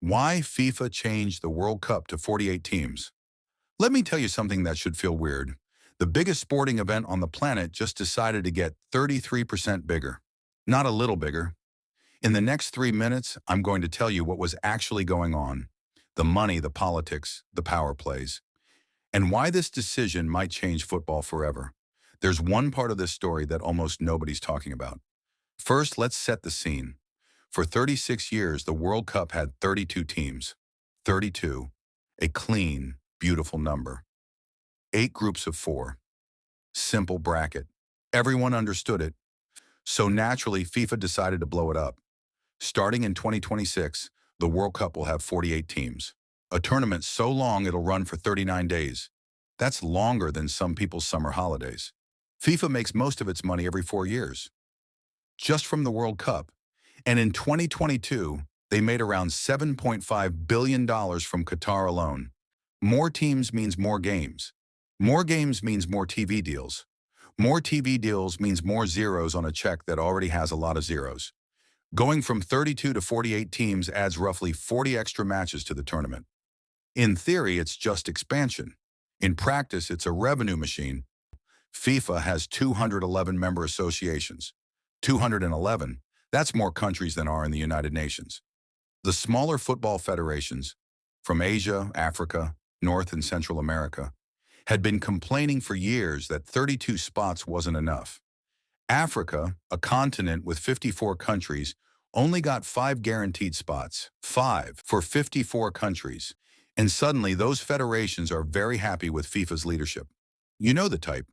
Why FIFA changed the World Cup to 48 teams. Let me tell you something that should feel weird. The biggest sporting event on the planet just decided to get 33% bigger. Not a little bigger. In the next 3 minutes, I'm going to tell you what was actually going on. The money, the politics, the power plays. And why this decision might change football forever. There's one part of this story that almost nobody's talking about. First, let's set the scene. For 36 years, the World Cup had 32 teams. 32. A clean, beautiful number. 8 groups of 4. Simple bracket. Everyone understood it. So naturally, FIFA decided to blow it up. Starting in 2026, the World Cup will have 48 teams. A tournament so long it'll run for 39 days. That's longer than some people's summer holidays. FIFA makes most of its money every 4 years, just from the World Cup. And in 2022, they made around $7.5 billion from Qatar alone. More teams means more games. More games means more TV deals. More TV deals means more zeros on a check that already has a lot of zeros. Going from 32 to 48 teams adds roughly 40 extra matches to the tournament. In theory, it's just expansion. In practice, it's a revenue machine. FIFA has 211 member associations. 211. That's more countries than are in the United Nations. The smaller football federations, from Asia, Africa, North and Central America, had been complaining for years that 32 spots wasn't enough. Africa, a continent with 54 countries, only got 5 guaranteed spots. 5 for 54 countries. And suddenly those federations are very happy with FIFA's leadership. You know the type.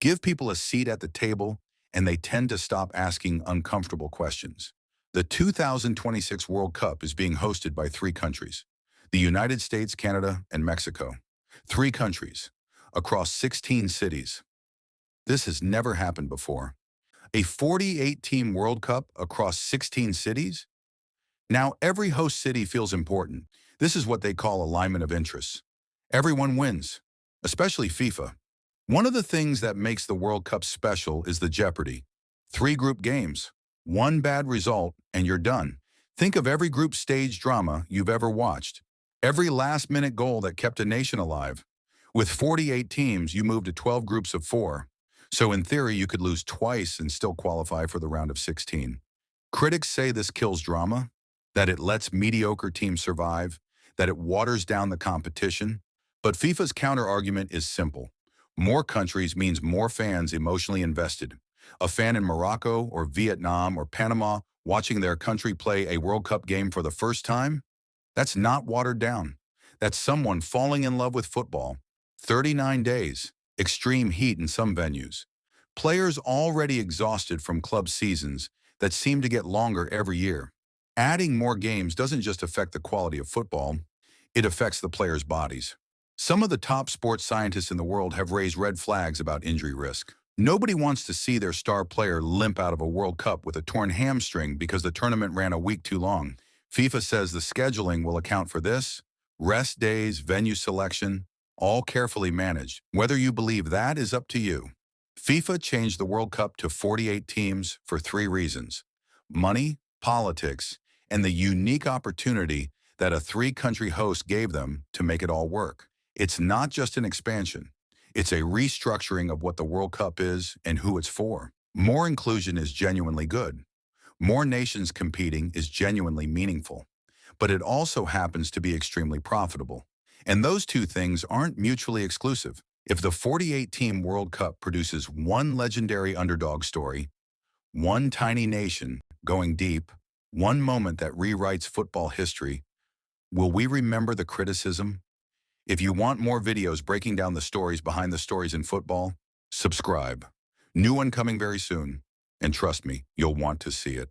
Give people a seat at the table, and they tend to stop asking uncomfortable questions. The 2026 World Cup is being hosted by 3 countries: the United States, Canada, and Mexico. 3 countries, across 16 cities. This has never happened before. A 48-team World Cup across 16 cities? Now, every host city feels important. This is what they call alignment of interests. Everyone wins, especially FIFA. One of the things that makes the World Cup special is the jeopardy. 3 group games. 1 bad result, and you're done. Think of every group stage drama you've ever watched. Every last-minute goal that kept a nation alive. With 48 teams, you move to 12 groups of 4. So in theory, you could lose twice and still qualify for the round of 16. Critics say this kills drama, that it lets mediocre teams survive, that it waters down the competition. But FIFA's counter-argument is simple. More countries means more fans emotionally invested. A fan in Morocco or Vietnam or Panama watching their country play a World Cup game for the first time? That's not watered down. That's someone falling in love with football. 39 days. Extreme heat in some venues. Players already exhausted from club seasons that seem to get longer every year. Adding more games doesn't just affect the quality of football, it affects the players' bodies. Some of the top sports scientists in the world have raised red flags about injury risk. Nobody wants to see their star player limp out of a World Cup with a torn hamstring because the tournament ran a week too long. FIFA says the scheduling will account for this. Rest days, venue selection, all carefully managed. Whether you believe that is up to you. FIFA changed the World Cup to 48 teams for 3 reasons: money, politics, and the unique opportunity that a 3-country host gave them to make it all work. It's not just an expansion. It's a restructuring of what the World Cup is and who it's for. More inclusion is genuinely good. More nations competing is genuinely meaningful. But it also happens to be extremely profitable. And those 2 things aren't mutually exclusive. If the 48-team World Cup produces 1 legendary underdog story, 1 tiny nation going deep, 1 moment that rewrites football history, will we remember the criticism? If you want more videos breaking down the stories behind the stories in football, subscribe. New one coming very soon. And trust me, you'll want to see it.